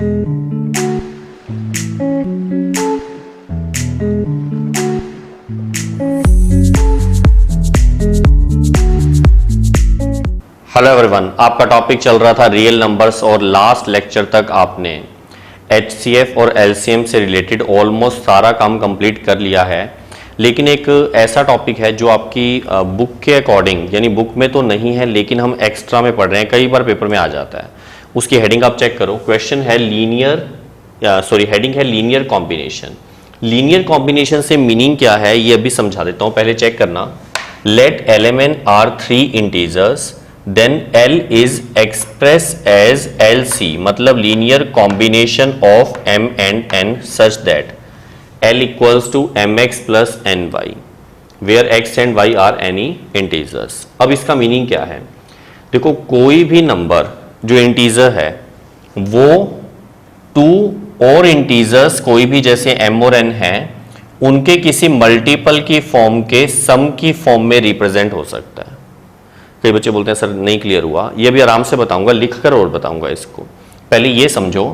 Hello everyone, आपका topic चल रहा था रियल नंबर्स और लास्ट लेक्चर तक आपने एचसीएफ और एलसीएम से रिलेटेड ऑलमोस्ट सारा काम कंप्लीट कर लिया है। लेकिन एक ऐसा टॉपिक है जो आपकी बुक के अकॉर्डिंग, यानी बुक में तो नहीं है लेकिन हम एक्स्ट्रा में पढ़ रहे हैं, कई बार पेपर में आ जाता है। उसकी हेडिंग आप चेक करो। क्वेश्चन है हेडिंग है लीनियर कॉम्बिनेशन। लीनियर कॉम्बिनेशन से मीनिंग क्या है ये अभी समझा देता हूं, पहले चेक करना। Let element are 3 integers then L is expressed as LC, मतलब linear combination of M and N such that L equals to mx plus ny, where x and y are any integers। अब इसका meaning क्या है? देखो, कोई भी number जो integer है वो 2 और इंटीजर्स कोई भी जैसे m और n है उनके किसी मल्टीपल की फॉर्म के सम की फॉर्म में रिप्रेजेंट हो सकता है। कई बच्चे बोलते हैं सर नहीं क्लियर हुआ, ये भी आराम से बताऊंगा, लिखकर और बताऊंगा इसको। पहले ये समझो,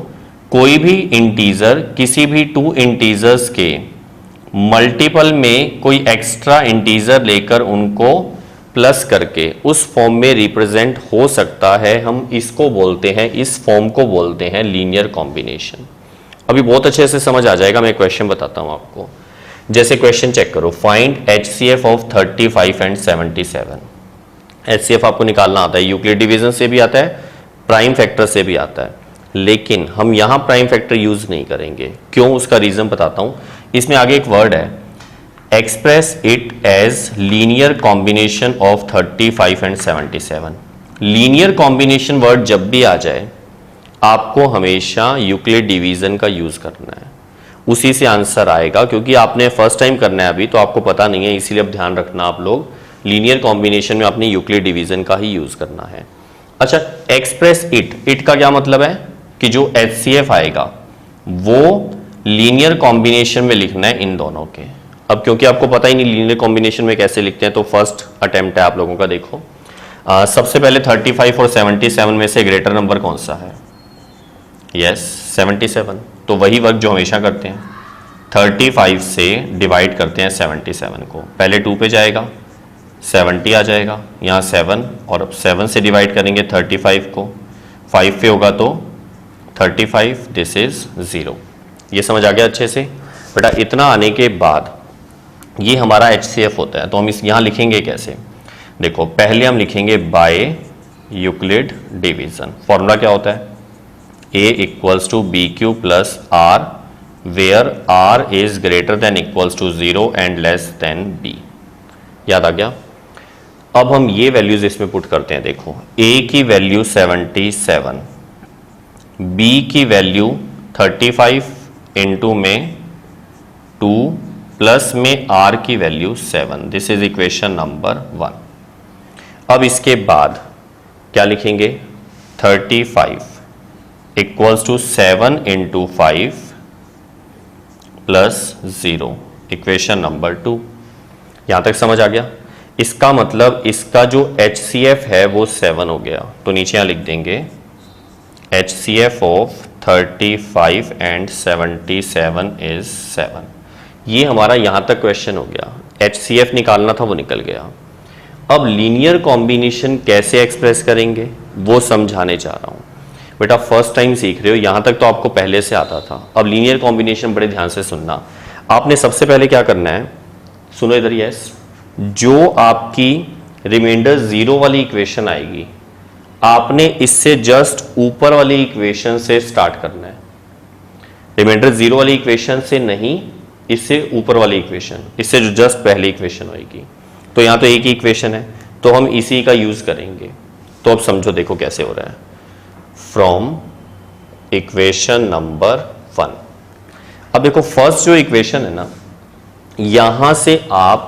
कोई भी इंटीजर किसी भी 2 इंटीजर्स के मल्टीपल में कोई एक्स्ट्रा इंटीजर लेकर उनको प्लस करके उस फॉर्म में रिप्रेजेंट हो सकता है। हम इसको बोलते हैं, इस फॉर्म को बोलते हैं लीनियर कॉम्बिनेशन। अभी बहुत अच्छे से समझ आ जाएगा, मैं क्वेश्चन बताता हूं आपको। जैसे क्वेश्चन चेक करो, find HCF of 35 and 77। HCF आपको निकालना आता है, यूक्लिड डिवीजन से भी आता है, प्राइम फैक्टर से भी आता है, लेकिन हम यहां प्राइम फैक्टर यूज नहीं करेंगे। क्यों, उसका रीजन बताता हूं। इसमें आगे एक वर्ड है, express it as linear combination of 35 and 77। Linear combination word जब भी आ जाए आपको हमेशा यूक्लिड डिवीजन का यूज करना है, उसी से आंसर आएगा। क्योंकि आपने फर्स्ट टाइम करना है अभी, तो आपको पता नहीं है, इसीलिए अब ध्यान रखना आप लोग, लीनियर कॉम्बिनेशन में आपने यूक्लिड डिवीजन का ही यूज करना है। अच्छा, एक्सप्रेस इट का क्या मतलब है कि जो एचसीएफ आएगा वो लीनियर कॉम्बिनेशन में लिखना है इन दोनों के। अब क्योंकि आपको पता ही नहीं लीनियर कॉम्बिनेशन में कैसे लिखते हैं, तो फर्स्ट अटेम्प्ट है आप लोगों का। देखो, सबसे पहले 35 और 77 में से ग्रेटर नंबर कौन सा है? यस, 77। तो वही वर्क जो हमेशा करते हैं, 35 से डिवाइड करते हैं 77 को। पहले 2 पे जाएगा, 70 आ जाएगा, यहाँ 7, और अब 7 से डिवाइड करेंगे 35 को, 5 पे होगा तो 35, दिस इज 0। ये समझ आ गया अच्छे से बेटा? इतना आने के बाद ये हमारा एचसीएफ होता है। तो हम इस यहाँ लिखेंगे कैसे? देखो, पहले हम लिखेंगे बाय यूक्लिड डिवीजन। फॉर्मूला क्या होता है? A equals to B Q plus R, where R is greater than equals to 0 and less than B. याद आ गया? अब हम ये वैल्यूज इसमें पुट करते हैं। देखो, A की वैल्यू 77, B की वैल्यू 35 इंटू में 2 प्लस में R की value 7। This is equation number 1। अब इसके बाद क्या लिखेंगे? 35 equals to 7 into 5 plus 0, equation number 2। यहां तक समझ आ गया? इसका मतलब इसका जो HCF है वो 7 हो गया। तो नीचे यहां लिख देंगे HCF ऑफ 35 एंड 77 इज 7। ये हमारा यहां तक क्वेश्चन हो गया। HCF निकालना था, वो निकल गया। अब लीनियर कॉम्बिनेशन कैसे एक्सप्रेस करेंगे वो समझाने जा रहा हूं। बेटा फर्स्ट टाइम सीख रहे हो, यहां तक तो आपको पहले से आता था। अब लीनियर कॉम्बिनेशन बड़े ध्यान से सुनना। आपने सबसे पहले क्या करना है, सुनो इधर, यस, जो आपकी रिमाइंडर 0 वाली इक्वेशन आएगी आपने इससे जस्ट ऊपर वाली इक्वेशन से स्टार्ट करना है। रिमाइंडर 0 वाली इक्वेशन से नहीं, इससे ऊपर वाली इक्वेशन, इससे जो जस्ट पहली इक्वेशन होगी। तो यहां तो एक ही इक्वेशन है, तो हम इसी का यूज करेंगे। तो अब समझो, देखो कैसे हो रहा है। From equation number 1। अब देखो, फर्स्ट जो इक्वेशन है ना, यहां से आप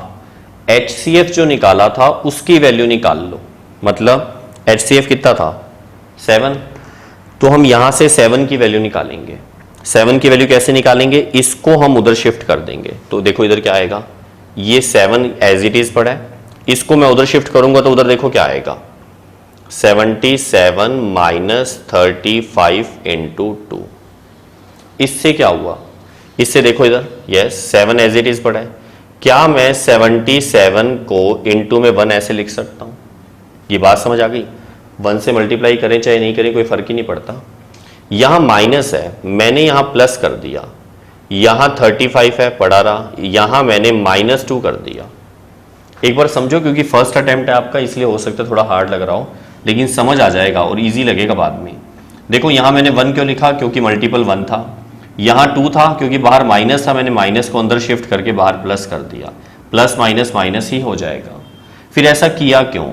HCF जो निकाला था उसकी वैल्यू निकाल लो। मतलब HCF कितना था? 7। तो हम यहां से 7 की वैल्यू निकालेंगे। 7 की वैल्यू कैसे निकालेंगे? इसको हम उधर शिफ्ट कर देंगे। तो देखो इधर क्या आएगा, ये 7 एज इट इज पड़ा है, इसको मैं उधर शिफ्ट करूंगा तो उधर देखो क्या आएगा, 77 माइनस 35 इंटू 2। इससे क्या हुआ, इससे देखो इधर, यस 7 एज इट इज पड़ा है। क्या मैं 77 को इनटू में 1 ऐसे लिख सकता हूं? ये बात समझ आ गई? 1 से मल्टीप्लाई करें चाहे नहीं करें कोई फर्क ही नहीं पड़ता। यहां माइनस है, मैंने यहां प्लस कर दिया, यहां 35 है पड़ा रहा, यहां मैंने -2 कर दिया। एक बार समझो, क्योंकि फर्स्ट अटेम्प्ट है आपका, इसलिए हो सकता है थोड़ा हार्ड लग रहा हो, लेकिन समझ आ जाएगा और इजी लगेगा बाद में। देखो यहां मैंने 1 क्यों लिखा, क्योंकि मल्टीपल 1 था। यहां 2 था क्योंकि बाहर माइनस था, मैंने माइनस को अंदर शिफ्ट करके बाहर प्लस कर दिया। प्लस माइनस माइनस ही हो जाएगा। फिर ऐसा किया क्यों?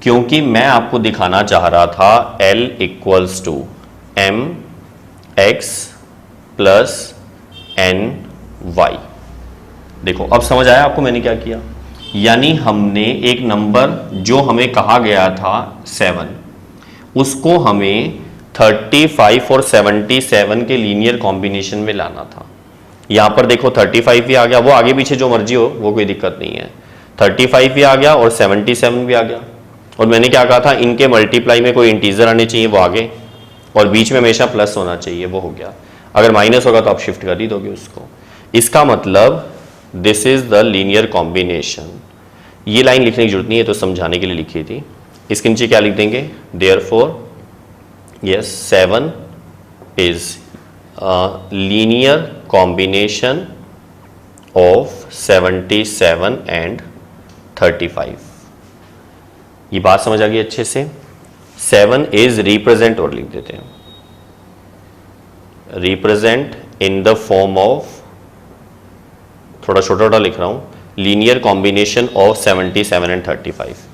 क्योंकि मैं आपको दिखाना चाह रहा था L equals to M X plus N Y. देखो अब समझ आया आपको मैंने क्या किया? यानी हमने एक नंबर जो हमें कहा गया था 7, उसको हमें 35 और 77 के लीनियर कॉम्बिनेशन में लाना था। यहां पर देखो 35 भी आ गया, वो आगे पीछे जो मर्जी हो वो कोई दिक्कत नहीं है। 35 भी आ गया और 77 भी आ गया। और मैंने क्या कहा था, इनके मल्टीप्लाई में कोई इंटीजर आने चाहिए, वो आगे, और बीच में हमेशा प्लस होना चाहिए, वो हो गया। अगर माइनस होगा तो आप शिफ्ट कर ही दोगे उसको। इसका मतलब this is the linear combination. ये लाइन लिखने की जरूरत नहीं है, तो समझाने के लिए लिखी थी। इसके नीचे क्या लिख देंगे, therefore yes 7 is a linear combination of 77 and 35। ये बात समझ आ गई अच्छे से? 7 is represent, और लिख देते हैं, represent in the form of, थोड़ा छोटा छोटा लिख रहा हूं, linear combination of 77 and 35।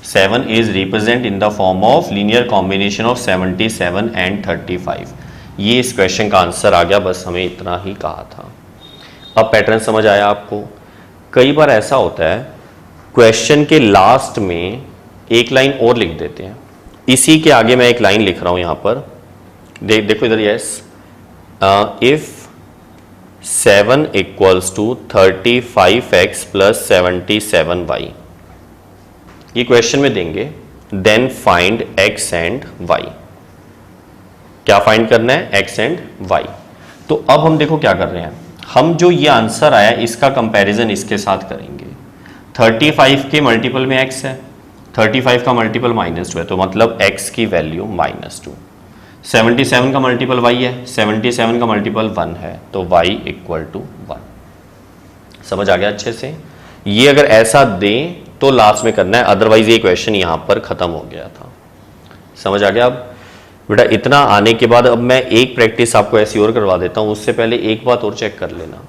7 is represent in the form of linear combination of 77 and 35। ये इस क्वेश्चन का आंसर आ गया, बस हमें इतना ही कहा था। अब पैटर्न समझ आया आपको? कई बार ऐसा होता है क्वेश्चन के लास्ट में एक लाइन और लिख देते हैं, इसी के आगे मैं एक लाइन लिख रहा हूं यहां पर, देखो इधर, yes if 7 equals to 35x plus 77y, ये क्वेश्चन में देंगे, then find x and y। क्या फाइंड करना है? x and y। तो अब हम देखो क्या कर रहे हैं, हम जो ये आंसर आया इसका कंपैरिजन इसके साथ करेंगे। 35 के मल्टीपल में x है, 35 का मल्टीपल -2 है, तो मतलब x की वैल्यू -2। 77 का मल्टीपल y है, 77 का मल्टीपल 1 है, तो y इक्वल टू 1। समझ आ गया अच्छे से? ये अगर ऐसा दें तो लास्ट में करना है, अदरवाइज ये क्वेश्चन यहां पर खत्म हो गया था। समझ आ गया? अब बेटा इतना आने के बाद अब मैं एक प्रैक्टिस आपको ऐसी और करवा देता हूं, उससे पहले एक बात और चेक कर लेना।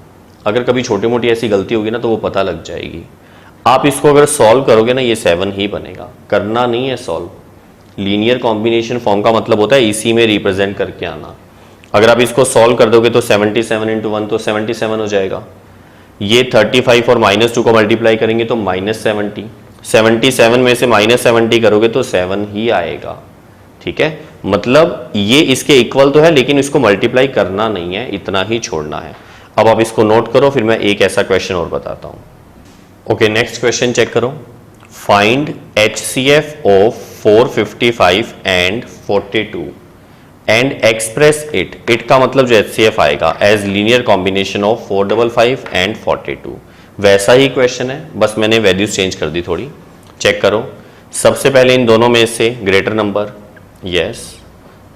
अगर कभी छोटी मोटी ऐसी गलती होगी ना तो वो पता लग जाएगी। आप इसको अगर सॉल्व करोगे ना, ये 7 ही बनेगा, करना नहीं है सॉल्व। लीनियर कॉम्बिनेशन फॉर्म का मतलब होता है इसी में रिप्रेजेंट करके आना। अगर आप इसको सॉल्व कर दोगे तो 77 इंटू 1 तो 77 हो जाएगा। ये 35 और -2 को मल्टीप्लाई करेंगे तो -70, 77 में से -70 करोगे तो 7 ही आएगा। ठीक है, मतलब ये इसके इक्वल तो है लेकिन इसको मल्टीप्लाई करना नहीं है, इतना ही छोड़ना है। अब आप इसको नोट करो, फिर मैं एक ऐसा क्वेश्चन और बताता हूं। ओके, नेक्स्ट क्वेश्चन चेक करो। Find HCF of 455 and 42 and express it का मतलब जो HCF आएगा as linear combination of 455 and 42। वैसा ही क्वेश्चन है, बस मैंने वैल्यूज चेंज कर दी थोड़ी। चेक करो, सबसे पहले इन दोनों में से ग्रेटर नंबर, यस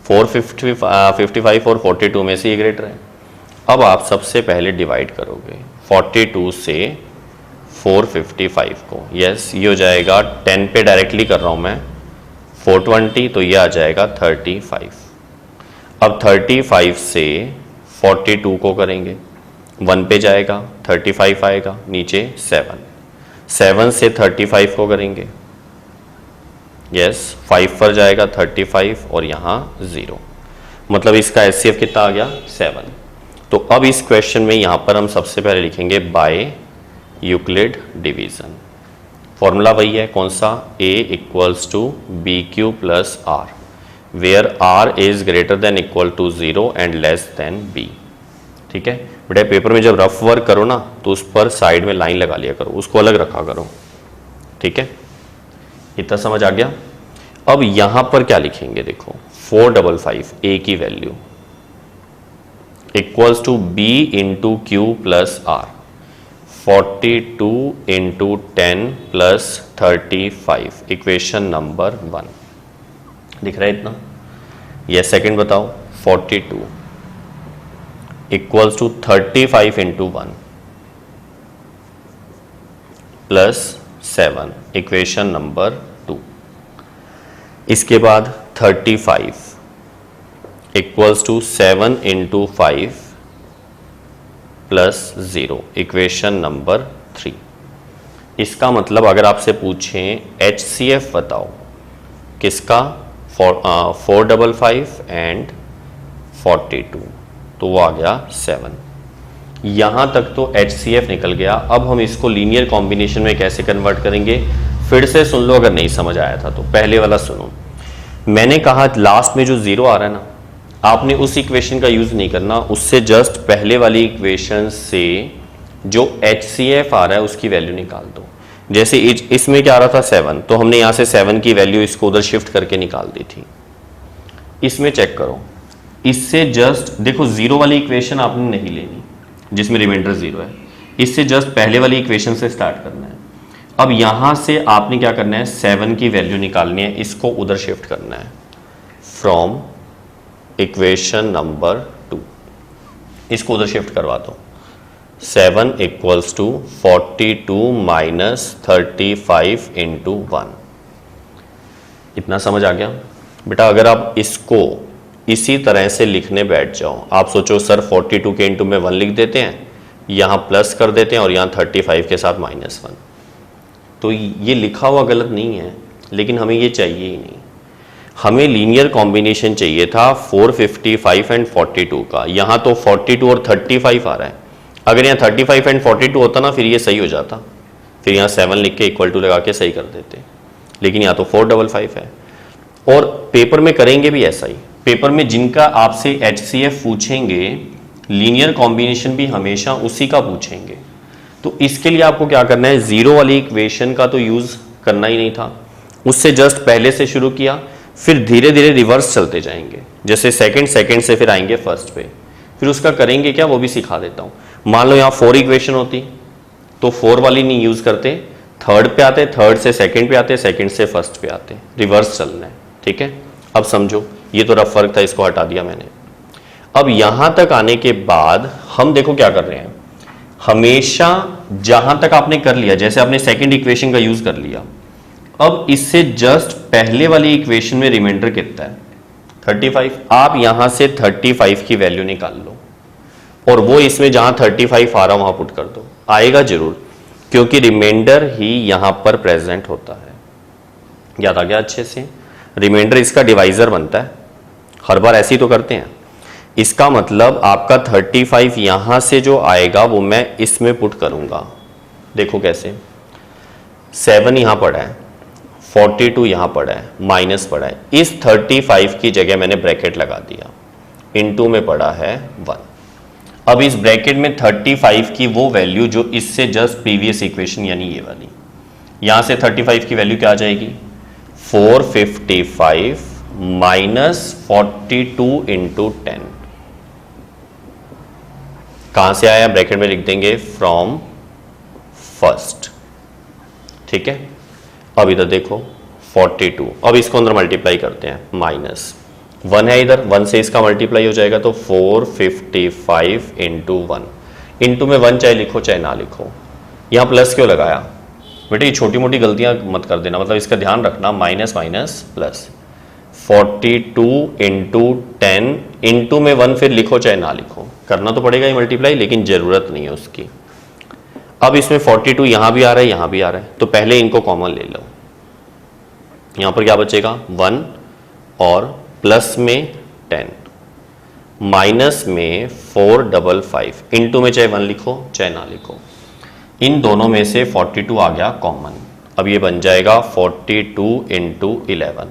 455 और 42 में से ये ग्रेटर है। अब आप सबसे पहले डिवाइड करोगे 42 से 455 को, यस ये हो जाएगा 10 पे डायरेक्टली कर रहा हूं मैं, 420, तो ये आ जाएगा 35। अब 35 से 42 को करेंगे, 1 पे जाएगा 35 आएगा, नीचे 7 से 35 को करेंगे, यस 5 पर जाएगा 35 और यहाँ 0, मतलब इसका HCF कितना आ गया 7। तो अब इस क्वेश्चन में यहाँ पर हम सबसे पहले लिखेंगे बाय यूक्लिड डिवीजन। फॉर्मूला वही है, कौन सा? A equals to BQ plus R, where R is greater than equal to 0 and less than B। ठीक है बेटा, पेपर में जब रफ वर्क करो ना तो उस पर साइड में लाइन लगा लिया करो, उसको अलग रखा करो। ठीक है, इतना समझ आ गया? अब यहां पर क्या लिखेंगे, देखो 455 A की value, equals to b into Q plus R, 42 into 10 plus 35, equation number 1। दिख रहा है इतना? ये सेकंड बताओ, 42 equals to 35 into 1 plus 7, equation number 2। इसके बाद 35 equals to 7 into 5 plus 0, equation number 3। इसका मतलब अगर आपसे पूछें HCF बताओ किसका, 455 एंड 42, तो वो आ गया 7। यहां तक तो HCF निकल गया। अब हम इसको लीनियर कॉम्बिनेशन में कैसे कन्वर्ट करेंगे, फिर से सुन लो अगर नहीं समझ आया था तो। पहले वाला सुनो, मैंने कहा लास्ट में जो 0 आ रहा है ना, आपने उस इक्वेशन का यूज नहीं करना, उससे जस्ट पहले वाली इक्वेशन से जो HCF आ रहा है उसकी वैल्यू निकाल दो। जैसे इसमें क्या आ रहा था 7, तो हमने यहां से 7 की वैल्यू इसको उधर शिफ्ट करके निकाल दी थी। इसमें चेक करो, इससे जस्ट देखो 0 वाली इक्वेशन आपने नहीं लेनी जिसमें रिमाइंडर 0 है, इससे जस्ट पहले वाली इक्वेशन से स्टार्ट करना है। अब यहां से आपने क्या करना है, 7 की वैल्यू निकालनी है, इसको उधर शिफ्ट करना है फ्रॉम इक्वेशन नंबर 2, इसको उधर शिफ्ट करवा दो। 7 इक्वल्स टू 42 माइनस 35 इंटू 1। इतना समझ आ गया बेटा? अगर आप इसको इसी तरह से लिखने बैठ जाओ, आप सोचो सर 42 के इंटू में 1 लिख देते हैं, यहां प्लस कर देते हैं और यहां 35 के साथ -1, तो ये लिखा हुआ गलत नहीं है, लेकिन हमें ये चाहिए ही नहीं। हमें लीनियर कॉम्बिनेशन चाहिए था 455 एंड 42 का। यहाँ तो 42 और 35 आ रहा है। अगर यहाँ 35 एंड 42 होता ना, फिर ये सही हो जाता, फिर यहाँ 7 लिख के इक्वल टू लगा के सही कर देते, लेकिन यहाँ तो 455 है। और पेपर में करेंगे भी ऐसा ही। पेपर में जिनका आपसे HCF पूछेंगे, लीनियर कॉम्बिनेशन भी हमेशा उसी का पूछेंगे। तो इसके लिए आपको क्या करना है, 0 वाली इक्वेशन का तो यूज करना ही नहीं था, उससे जस्ट पहले से शुरू किया, फिर धीरे धीरे रिवर्स चलते जाएंगे। जैसे सेकंड से फिर आएंगे फर्स्ट पे, फिर उसका करेंगे क्या वो भी सिखा देता हूं। मान लो यहाँ 4 इक्वेशन होती तो 4 वाली नहीं यूज करते, थर्ड पे आते, थर्ड से सेकंड पे आते, सेकंड से फर्स्ट पे आते, रिवर्स चलना है। ठीक है, अब समझो, ये तो रफ फर्क था, इसको हटा दिया मैंने। अब यहां तक आने के बाद हम देखो क्या कर रहे हैं, हमेशा जहां तक आपने कर लिया, जैसे आपने सेकंड इक्वेशन का यूज कर लिया, अब इससे जस्ट पहले वाली इक्वेशन में रिमाइंडर कितना है, 35। आप यहां से 35 की वैल्यू निकाल लो और वो इसमें जहां 35 आ रहा वहां पुट कर दो, आएगा जरूर, क्योंकि रिमाइंडर ही यहां पर प्रेजेंट होता है। याद आ गया अच्छे से? रिमाइंडर इसका डिवाइजर बनता है, हर बार ऐसे ही तो करते हैं। इसका मतलब आपका 35 यहां से जो आएगा वो मैं इसमें पुट करूंगा। देखो कैसे, 7 यहां पड़ा है, 42 यहां पड़ा है, माइनस पड़ा है, इस 35 की जगह मैंने ब्रैकेट लगा दिया, इनटू में पड़ा है 1। अब इस ब्रैकेट में 35 की वो वैल्यू जो इससे जस्ट प्रीवियस इक्वेशन यानी ये वाली, यहां से 35 की वैल्यू क्या आ जाएगी, 455 माइनस 42 इंटू 10। कहां से आया, ब्रैकेट में लिख देंगे फ्रॉम फर्स्ट। ठीक है, अब इधर देखो 42, अब इसको अंदर मल्टीप्लाई करते हैं, -1 है इधर, 1 से इसका मल्टीप्लाई हो जाएगा, तो 455 इंटू 1, इंटू में 1 चाहे लिखो चाहे ना लिखो। यहाँ प्लस क्यों लगाया बेटे, ये छोटी मोटी गलतियां मत कर देना, मतलब इसका ध्यान रखना, minus minus plus, 42 into 10 into में 1 फिर लिखो चाहे ना लिखो, करना तो पड़ेगा ही मल्टीप्लाई, लेकिन जरूरत नहीं है उसकी। अब इसमें 42 यहां भी आ रहा है, यहां भी आ रहा है, तो पहले इनको कॉमन ले लो। यहां पर क्या बचेगा, 1 और प्लस में 10, माइनस में 455, इंटू में चाहे 1 लिखो चाहे ना लिखो, इन दोनों में से 42 आ गया कॉमन। अब ये बन जाएगा 42 इंटू 11,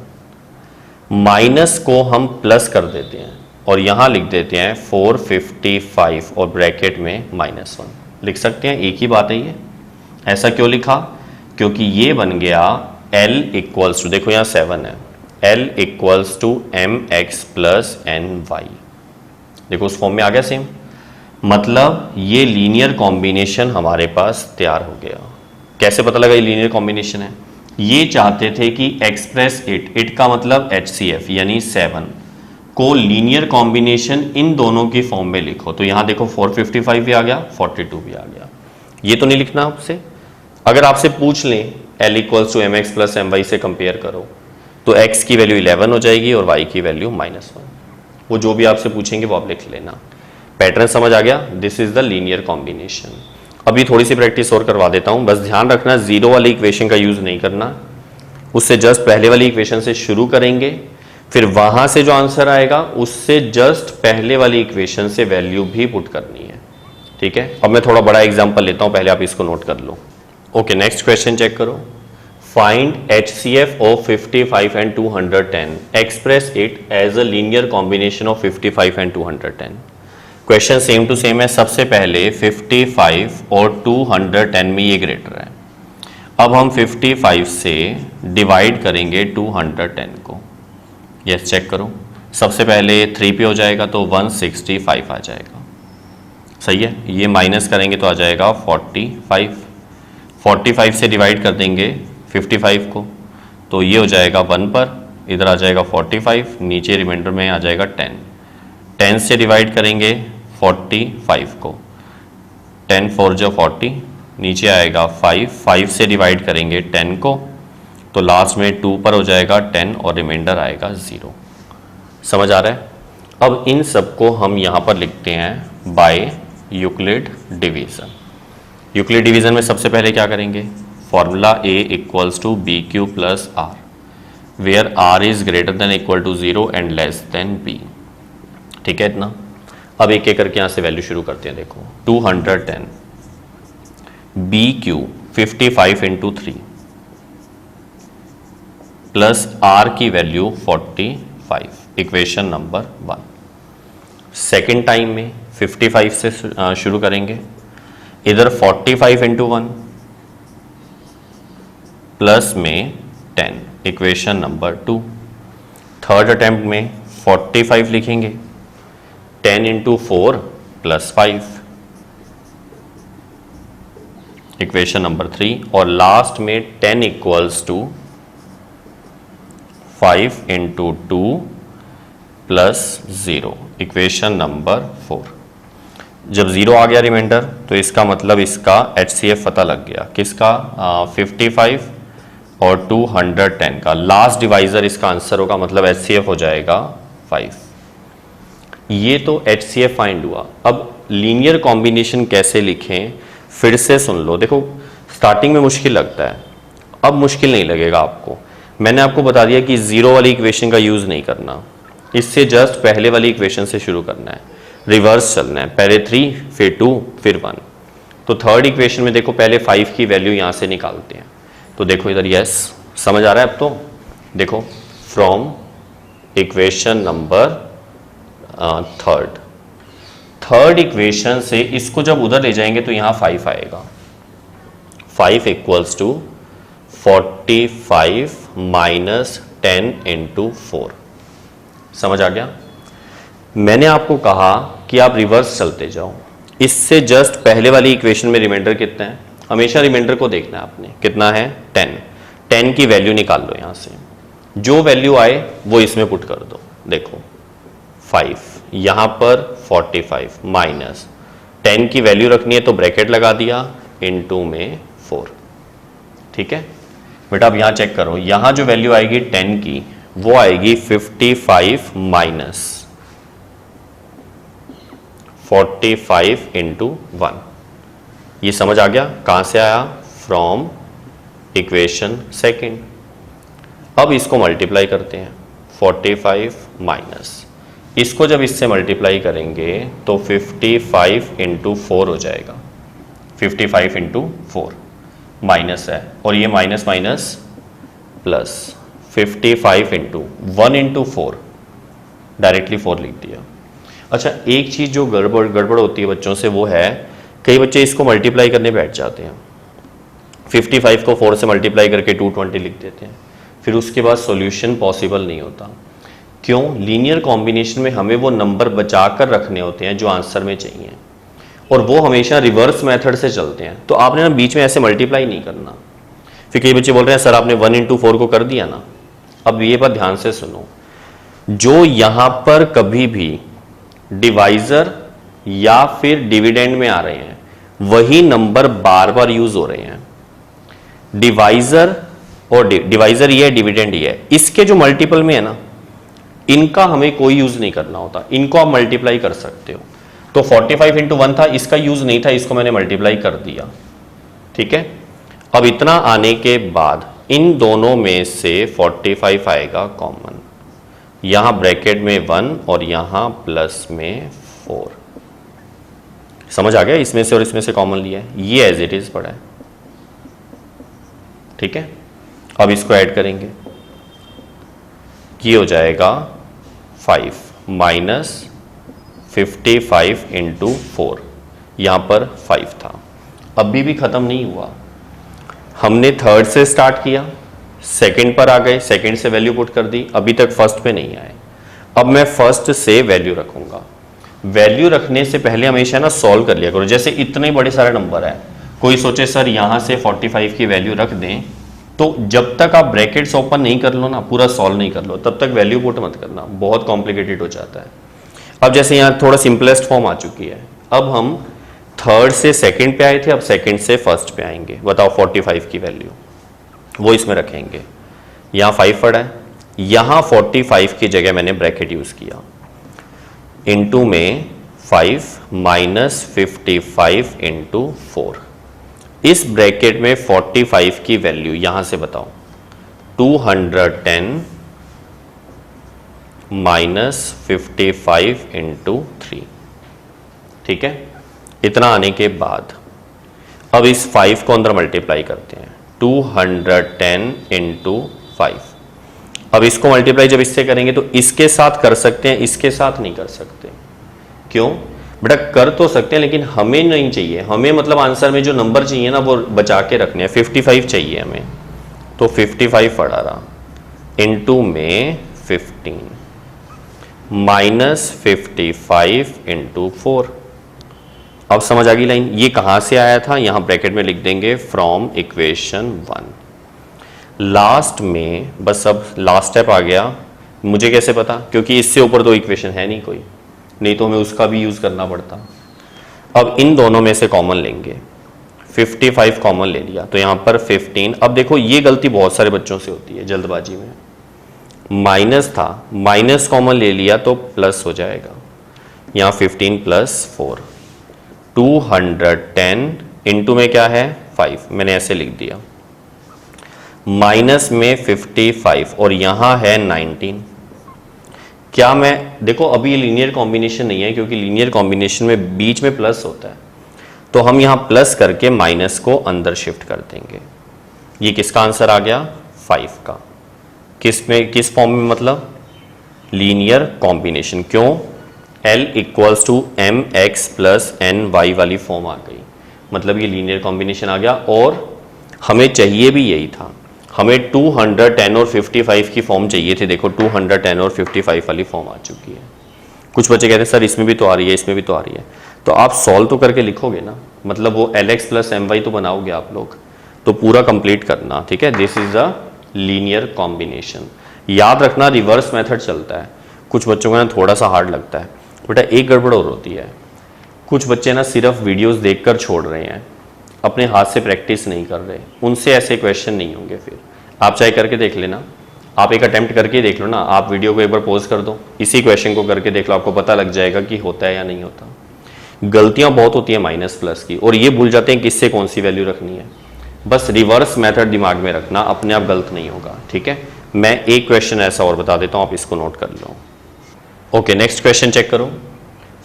माइनस को हम प्लस कर देते हैं और यहां लिख देते हैं 455 और ब्रैकेट में -1 लिख सकते हैं, एक ही बात है ये। ऐसा क्यों लिखा, क्योंकि ये बन गया L इक्वल्स टू, देखो यहाँ 7 है, L equals to mx plus ny। देखो उस फॉर्म में आ गया सेम, मतलब ये लीनियर कॉम्बिनेशन हमारे पास तैयार हो गया। कैसे पता लगा ये लीनियर कॉम्बिनेशन है? ये चाहते थे कि एक्सप्रेस इट का मतलब HCF यानी 7 को लीनियर कॉम्बिनेशन इन दोनों की फॉर्म में लिखो। तो यहां देखो 455 भी आ गया, 42 भी आ गया। ये तो नहीं लिखना आपसे। अगर आपसे पूछ लें L equals to mx plus my से कंपेयर करो, तो x की वैल्यू 11 हो जाएगी और y की वैल्यू -1। वो जो भी आपसे पूछेंगे वो आप लिख लेना। पैटर्न समझ आ गया? This is the linear combination. अभी थोड़ी सी प्रैक्टिस और करवा देता हूं, बस ध्यान रखना जीरो वाली इक्वेशन का यूज नहीं करना, उससे जस्ट पहले वाली इक्वेशन से शुरू करेंगे, फिर वहां से जो आंसर आएगा उससे जस्ट पहले वाली इक्वेशन से वैल्यू भी पुट करनी है। ठीक है, अब मैं थोड़ा बड़ा एग्जांपल लेता हूं, पहले आप इसको नोट कर लो। ओके, नेक्स्ट क्वेश्चन चेक करो। Find HCF of 55 and 210, express it as a linear combination of 55 and 210। Question same to same है। सबसे पहले 55 और 210 में ये ग्रेटर है। अब हम 55 से डिवाइड करेंगे 210 को। यस, चेक करो। सबसे पहले 3 पे हो जाएगा तो 165 आ जाएगा। सही है, ये माइनस करेंगे तो आ जाएगा 45। 45 से डिवाइड कर देंगे 55 को तो ये हो जाएगा 1 पर, इधर आ जाएगा 45, नीचे रिमाइंडर में आ जाएगा 10। 10 से डिवाइड करेंगे 45 को, 10 4 जो 40, नीचे आएगा 5। 5 से डिवाइड करेंगे 10 को तो लास्ट में 2 पर हो जाएगा 10 और रिमाइंडर आएगा 0। समझ आ रहा है? अब इन सबको हम यहाँ पर लिखते हैं by Euclid division. Euclid division में सबसे पहले क्या करेंगे? Formula A equals to BQ plus R, where R is greater than equal to 0 and less than B। ठीक है इतना। अब एक एक करके यहाँ से वैल्यू शुरू करते हैं। देखो 210 BQ 55 इंटू 3 प्लस R की value 45, equation number 1। Second time में 55 से शुरू करेंगे, इधर 45 इंटू 1 प्लस में 10, इक्वेशन नंबर 2। थर्ड अटेम्प्ट में 45 लिखेंगे, 10 इंटू 4 प्लस 5, इक्वेशन नंबर 3। और लास्ट में 10 equals to 5 into 2 plus 0, equation number 4। जब 0 आ गया रिमाइंडर तो इसका मतलब इसका HCF पता लग गया। किसका? 55 और 210 का लास्ट डिवाइजर इसका आंसर होगा, मतलब HCF हो जाएगा 5। ये तो HCF फाइंड हुआ। अब लीनियर कॉम्बिनेशन कैसे लिखें फिर से सुन लो। देखो स्टार्टिंग में मुश्किल लगता है, अब मुश्किल नहीं लगेगा आपको। मैंने आपको बता दिया कि जीरो वाली इक्वेशन का यूज नहीं करना, इससे जस्ट पहले वाली इक्वेशन से शुरू करना है, रिवर्स चलना है। पहले 3 फिर 2 फिर 1। तो थर्ड इक्वेशन में देखो पहले 5 की वैल्यू यहां से निकालते हैं। तो देखो इधर, यस समझ आ रहा है अब? तो देखो from equation number third equation से इसको जब उधर ले जाएंगे तो यहां 5 आएगा। 5 इक्वल्स टू 45 माइनस 10 इंटू 4। समझ आ गया? मैंने आपको कहा कि आप रिवर्स चलते जाओ, इससे जस्ट पहले वाली इक्वेशन में रिमाइंडर कितना है? हमेशा रिमाइंडर को देखना है आपने, कितना है? 10। 10 की वैल्यू निकाल लो यहां से, जो वैल्यू आए वो इसमें पुट कर दो। देखो 5 यहां पर 45 माइनस 10 की वैल्यू रखनी है तो ब्रैकेट लगा दिया, इनटू में 4। ठीक है बेटा, अब यहां चेक करो, यहां जो वैल्यू आएगी 10 की वो आएगी 55 माइनस 45 इंटू 1। ये समझ आ गया कहां से आया? From equation second. अब इसको मल्टीप्लाई करते हैं, 45 माइनस, इसको जब इससे मल्टीप्लाई करेंगे तो 55 इंटू 4 हो जाएगा। 55 इंटू 4 माइनस है और ये minus minus plus, 55 into 1 into 4, directly 4 लिख दिया। अच्छा, एक चीज़ जो गड़बड़ होती है बच्चों से वो है, कई बच्चे इसको मल्टीप्लाई करने बैठ जाते हैं, 55 को 4 से मल्टीप्लाई करके 220 लिख देते हैं, फिर उसके बाद सॉल्यूशन पॉसिबल नहीं होता। क्यों? लीनियर कॉम्बिनेशन में हमें वो नंबर बचा कर रखने होते हैं जो आंसर में चाहिए, और वो हमेशा रिवर्स मेथड से चलते हैं। तो आपने ना बीच में ऐसे मल्टीप्लाई नहीं करना। फिर कई बच्चे बोल रहे हैं सर आपने 1 × 4 को कर दिया ना। अब ये बात ध्यान से सुनो, जो यहां पर कभी भी डिवाइजर या फिर डिविडेंड में आ रहे हैं वही नंबर बार बार यूज हो रहे हैं। डिवाइजर और डिवाइजर ये है, डिविडेंड ये है, इसके जो मल्टीपल में है ना, इनका हमें कोई यूज नहीं करना होता, इनको आप मल्टीप्लाई कर सकते हो। तो 45 × 1 था, इसका यूज नहीं था, इसको मैंने मल्टीप्लाई कर दिया। ठीक है, अब इतना आने के बाद इन दोनों में से 45 आएगा कॉमन, यहां ब्रैकेट में 1 और यहां प्लस में 4। समझ आ गया? इसमें से और इसमें से कॉमन लिया है, ये एज इट इज पड़ा है। ठीक है, अब इसको ऐड करेंगे, ये हो जाएगा 5 माइनस 55 × 4, यहां पर 5 था। अभी भी खत्म नहीं हुआ, हमने थर्ड से स्टार्ट किया, सेकंड पर आ गए, सेकंड से वैल्यू पुट कर दी, अभी तक फर्स्ट पे नहीं आए। अब मैं फर्स्ट से वैल्यू रखूंगा। वैल्यू रखने से पहले हमेशा ना सॉल्व कर लिया करो। जैसे इतने बड़े सारे नंबर है, कोई सोचे सर यहां से 45 की वैल्यू रख दें, तो जब तक आप ब्रैकेट्स ओपन नहीं कर लो ना, पूरा सॉल्व नहीं कर लो, तब तक वैल्यू पुट मत करना, बहुत कॉम्प्लिकेटेड हो जाता है। अब जैसे यहाँ थोड़ा सिंपलेस्ट फॉर्म आ चुकी है, अब हम थर्ड से सेकंड पे आए थे, अब सेकंड से फर्स्ट पे आएंगे। बताओ 45 की वैल्यू वो इसमें रखेंगे, यहाँ 5 पड़ा है, यहाँ 45 की जगह मैंने ब्रैकेट यूज किया, इनटू में 5 माइनस 55 × 4। इस ब्रैकेट में 45 की वैल्यू यहां से बताओ 210 माइनस 55 × 3। ठीक है, इतना आने के बाद अब इस 5 को अंदर मल्टीप्लाई करते हैं, 210 × 5। अब इसको मल्टीप्लाई जब इससे करेंगे तो इसके साथ कर सकते हैं, इसके साथ नहीं कर सकते। क्यों? बेटा कर तो सकते हैं लेकिन हमें नहीं चाहिए, हमें मतलब आंसर में जो नंबर चाहिए ना वो बचा के रखने हैं। 55 चाहिए हमें, तो 55 पड़ा रहा, इनटू में 15 माइनस 55 × 4। अब समझ आ गई लाइन? ये कहां से आया था? यहां ब्रैकेट में लिख देंगे फ्रॉम इक्वेशन 1। लास्ट में बस अब लास्ट स्टेप आ गया। मुझे कैसे पता? क्योंकि इससे ऊपर तो इक्वेशन है नहीं कोई, नहीं तो हमें उसका भी यूज करना पड़ता। अब इन दोनों में से कॉमन लेंगे, 55 कॉमन ले लिया तो यहां पर 15। अब देखो ये गलती बहुत सारे बच्चों से होती है जल्दबाजी में, माइनस था, माइनस कॉमन ले लिया तो प्लस हो जाएगा, यहां 15 + 4, 210 इंटू में क्या है 5, मैंने ऐसे लिख दिया, माइनस में 55 और यहां है 19। क्या मैं देखो अभी ये लीनियर कॉम्बिनेशन नहीं है, क्योंकि लीनियर कॉम्बिनेशन में बीच में प्लस होता है, तो हम यहां प्लस करके माइनस को अंदर शिफ्ट कर देंगे। ये किसका आंसर आ गया? 5 का। किस में, किस फॉर्म में? मतलब लीनियर कॉम्बिनेशन। क्यों? L = mx + ny वाली फॉर्म आ गई, मतलब ये लीनियर कॉम्बिनेशन आ गया। और हमें चाहिए भी यही था, हमें 210 और 55 की फॉर्म चाहिए थी। देखो 210 और 55 वाली फॉर्म आ चुकी है। कुछ बच्चे कहते हैं सर इसमें भी तो आ रही है, इसमें भी तो आ रही है, तो आप सॉल्व तो करके लिखोगे ना, मतलब वो Lx + my तो बनाओगे आप लोग, तो पूरा कंप्लीट करना। ठीक है, this is a linear combination. याद रखना रिवर्स मेथड चलता है, कुछ बच्चों को ना थोड़ा सा हार्ड लगता है। बेटा एक गड़बड़ और होती है, कुछ बच्चे ना सिर्फ वीडियोस देखकर छोड़ रहे हैं, अपने हाथ से प्रैक्टिस नहीं कर रहे, उनसे ऐसे क्वेश्चन नहीं होंगे। फिर आप चाहे करके देख लेना, आप एक अटेम्प्ट करके देख लो ना, आप वीडियो को एक बार पॉज कर दो, इसी क्वेश्चन को करके देख लो, आपको पता लग जाएगा कि होता है या नहीं होता। गलतियां बहुत होती हैं माइनस प्लस की, और ये भूल जाते हैं किससे कौन सी वैल्यू रखनी है। बस रिवर्स मेथड दिमाग में रखना, अपने आप गलत नहीं होगा। ठीक है, मैं एक क्वेश्चन ऐसा और बता देता हूं, आप इसको नोट कर लो। ओके, नेक्स्ट क्वेश्चन चेक करो।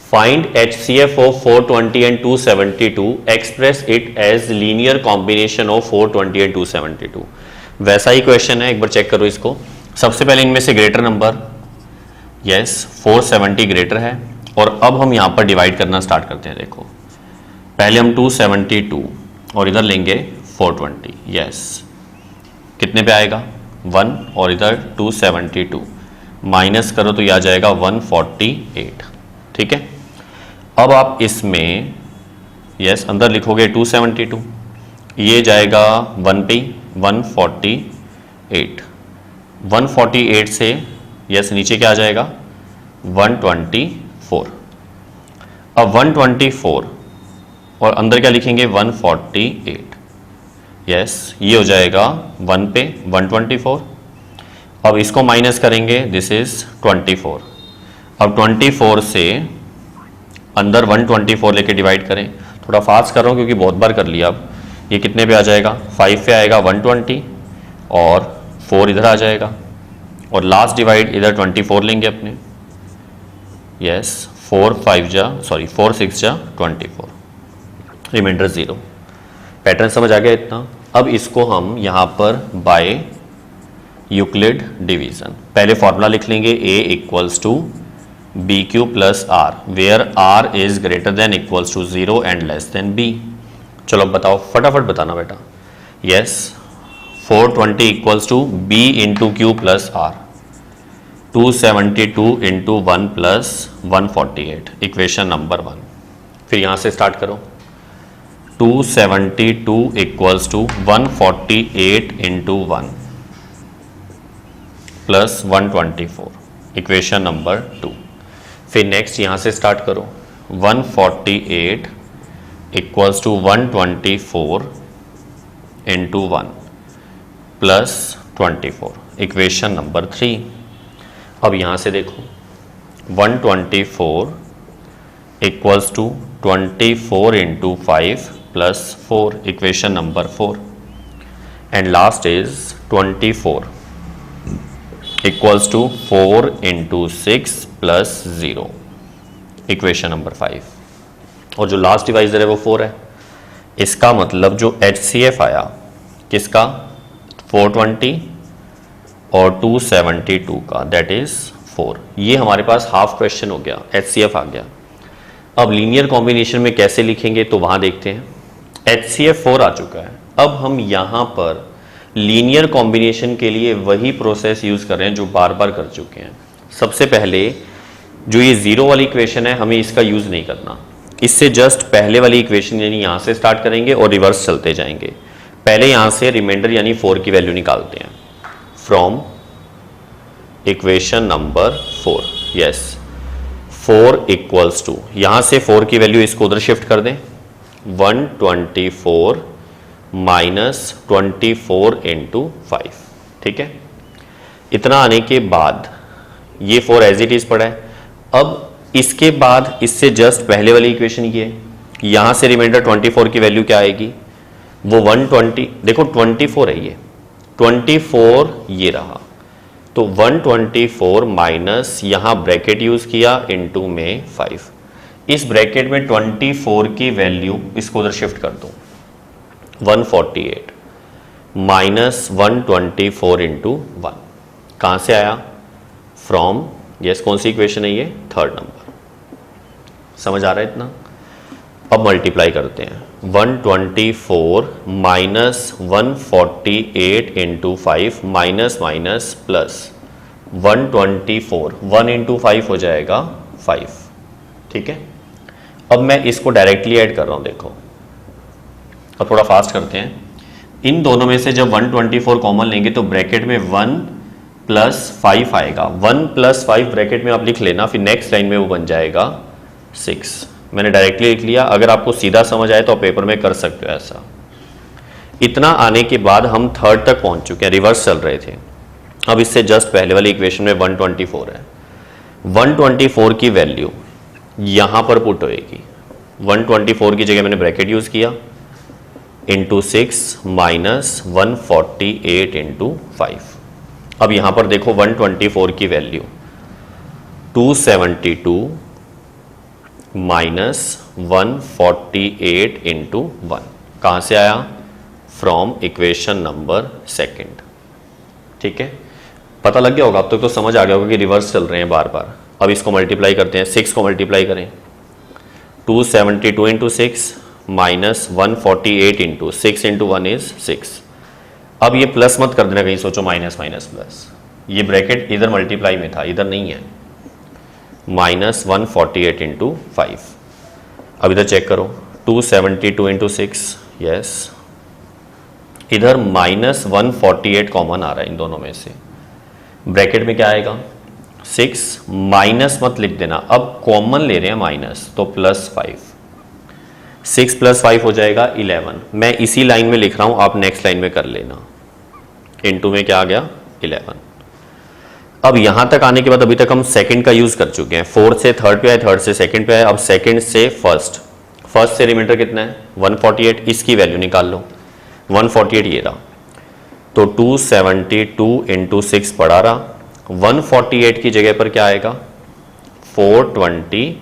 Find HCF of 420 and 272, express it as linear combination of 420 and 272। वैसा ही क्वेश्चन है, एक बार चेक करो इसको। सबसे पहले इनमें से ग्रेटर नंबर, यस 470 ग्रेटर है, और अब हम यहां पर डिवाइड करना स्टार्ट करते हैं। देखो पहले हम 272 और इधर लेंगे 420, यस कितने पे आएगा 1, और इधर 272 माइनस करो तो ये आ जाएगा 148। ठीक है, अब आप इसमें यस अंदर लिखोगे 272, ये जाएगा 1 पे 148, 148 से यस नीचे क्या आ जाएगा 124। अब 124 और अंदर क्या लिखेंगे 148, यस ये हो जाएगा 1 पे 124। अब इसको माइनस करेंगे, दिस इज 24। अब 24 से अंदर 124 लेके डिवाइड करें, थोड़ा फास्ट कर रहा हूँ क्योंकि बहुत बार कर लिया। अब ये कितने पे आ जाएगा 5 पे आएगा 120 और 4 इधर आ जाएगा और लास्ट डिवाइड इधर 24 लेंगे अपने, यस 4 6 जा 24, रिमाइंडर 0। पैटर्न समझ आ गया इतना। अब इसको हम यहाँ पर बाय यूक्लिड डिवीजन पहले फॉर्मूला लिख लेंगे, a equals to B Q plus R where R is greater than equals to 0 and less than b। चलो बताओ, फटाफट बताना बेटा। Yes 420 equals to b into Q plus R, 272 into 1 plus 148, equation number 1। फिर यहाँ से स्टार्ट करो, 272 equals to 148 into 1 plus 124, equation number 2। फिर नेक्स्ट यहाँ से स्टार्ट करो, 148 equals to 124 into 1 plus 24, equation number 3। अब यहाँ से देखो 124 equals to 24 into 5 plus 4, equation number 4। And last is 24 equals to 4 into 6 plus 0, equation number 5। और जो लास्ट डिवाइजर है वो 4 है। इसका मतलब जो HCF आया किसका 420 और 272 का, दैट इज 4। ये हमारे पास हाफ क्वेश्चन हो गया, HCF आ गया। अब लीनियर कॉम्बिनेशन में कैसे लिखेंगे तो वहां देखते हैं। HCF 4 आ चुका है। अब हम यहां पर लीनियर कॉम्बिनेशन के लिए वही प्रोसेस यूज कर रहे हैं जो बार बार कर चुके हैं। सबसे पहले जो ये 0 वाली इक्वेशन है हमें इसका यूज नहीं करना, इससे जस्ट पहले वाली इक्वेशन यानी यहां से स्टार्ट करेंगे और रिवर्स चलते जाएंगे। पहले यहां से रिमाइंडर यानी 4 की वैल्यू निकालते हैं from equation number 4। Yes 4 equals to, यहां से 4 की वैल्यू इसको उधर शिफ्ट कर दें, 124 माइनस 24 इंटू 5। ठीक है, इतना आने के बाद ये 4 एज इट इज पड़ा है। अब इसके बाद इससे जस्ट पहले वाली इक्वेशन ये, यहां से रिमाइंडर 24 की वैल्यू क्या आएगी, वो 120, देखो 24 है ये 24 ये रहा, तो 124 माइनस यहां ब्रैकेट यूज किया इनटू में 5। इस ब्रैकेट में 24 की वैल्यू इसको उधर शिफ्ट कर दो, 148 माइनस 124 इंटू 1 कहां से आया, फ्रॉम, यस कौन सी इक्वेशन है ये, थर्ड नंबर। समझ आ रहा है इतना। अब मल्टीप्लाई करते हैं, 124 minus 148 into 5 minus minus plus 124, 1 into 5 हो जाएगा 5। ठीक है, अब मैं इसको डायरेक्टली ऐड कर रहा हूं, देखो अब थोड़ा फास्ट करते हैं। इन दोनों में से जब 124 कॉमन लेंगे तो ब्रैकेट में 1 प्लस 5 आएगा, 1 प्लस 5 ब्रैकेट में आप लिख लेना, फिर नेक्स्ट लाइन में वो बन जाएगा 6। मैंने डायरेक्टली लिख लिया, अगर आपको सीधा समझ आए तो आप पेपर में कर सकते हो ऐसा। इतना आने के बाद हम थर्ड तक पहुंच चुके हैं, रिवर्स चल रहे थे। अब इससे जस्ट पहले वाली इक्वेशन में 124 है, 124 की वैल्यू यहां पर पुट होएगी, 124 की जगह मैंने ब्रैकेट यूज किया, इंटू 6 माइनस 148 इंटू 5। अब यहां पर देखो 124 की वैल्यू 272 माइनस 148 इंटू 1 कहां से आया, फ्रॉम इक्वेशन नंबर 2। ठीक है, पता लग गया होगा अब तक, तो समझ आ गया होगा कि रिवर्स चल रहे हैं बार बार। अब इसको मल्टीप्लाई करते हैं, 6 को मल्टीप्लाई करें, 272 into 6 minus 148 into 6 into 1 is 6। अब ये प्लस मत कर देना कहीं सोचो माइनस माइनस प्लस, ये ब्रैकेट इधर मल्टीप्लाई में था, इधर नहीं है। -148 इंटू 5। अब इधर चेक करो, 272 इंटू 6, यस। इधर -148 कॉमन आ रहा है इन दोनों में से। ब्रैकेट में क्या आएगा, 6, माइनस मत लिख देना, अब कॉमन ले रहे हैं माइनस, तो +5। 6 + 5 हो जाएगा 11। मैं इसी लाइन में लिख रहा हूं, आप नेक्स्ट लाइन में कर लेना। इनटू में क्या आ गया, 11। अब यहां तक आने के बाद अभी तक हम सेकंड का यूज कर चुके हैं। 4 से थर्ड पे आए, थर्ड से सेकंड पे आए, अब सेकंड से फर्स्ट। फर्स्ट से रिमाइंडर कितना है, 148। इसकी वैल्यू निकाल लो, 148 ये रहा, तो 272 इंटू 6 पड़ा रहा। 148 की जगह पर क्या आएगा, 420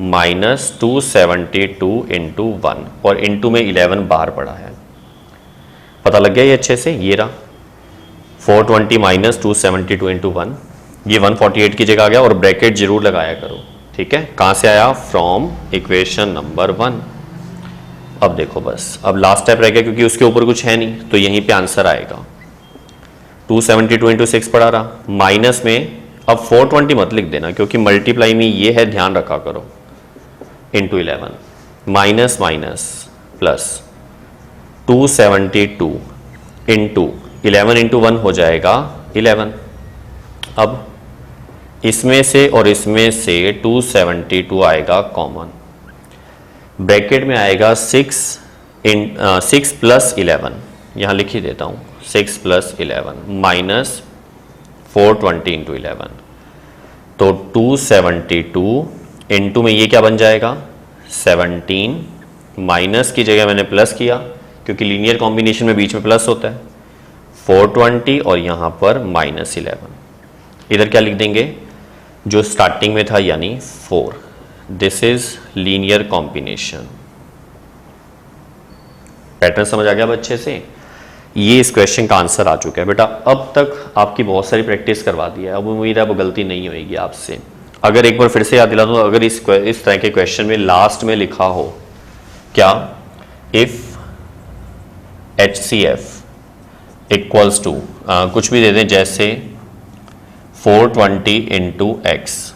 माइनस 272 इंटू 1, और इंटू में 11 बाहर पड़ा है। पता लग गया ये अच्छे से, ये रहा 420 माइनस 272 इंटू 1, ये 148 की जगह आ गया। और ब्रैकेट जरूर लगाया करो, ठीक है। कहां से आया, फ्रॉम इक्वेशन नंबर 1। अब देखो बस, अब लास्ट स्टेप रह गया क्योंकि उसके ऊपर कुछ है नहीं, तो यहीं पे आंसर आएगा। 272 इंटू 6 पड़ा रहा, माइनस में अब 420 मत लिख देना क्योंकि मल्टीप्लाई में ये है, ध्यान रखा करो, into 11, minus minus plus 272 into 11 into 1 हो जाएगा 11। अब इसमें से और इसमें से 272 आएगा कॉमन, ब्रैकेट में आएगा 6 + 11, यहां लिख ही देता हूं, 6 + 11 माइनस 420 इंटू 11, तो 272 इंटू में ये क्या बन जाएगा, 17, माइनस की जगह मैंने प्लस किया क्योंकि लीनियर कॉम्बिनेशन में बीच में प्लस होता है, 420 और यहां पर -11। इधर क्या लिख देंगे, जो स्टार्टिंग में था यानी 4। This is linear combination. Pattern समझ आ गया अब अच्छे से। ये इस क्वेश्चन का आंसर आ चुका है बेटा। अब तक आपकी बहुत सारी प्रैक्टिस करवा दी है, अब उम्मीद है अब गलती नहीं होगी आपसे। अगर एक बार फिर से याद दिला दूं, अगर इस तरह के क्वेश्चन में लास्ट में लिखा हो क्या, इफ HCF इक्वल्स टू कुछ भी दे दें, जैसे 420 into x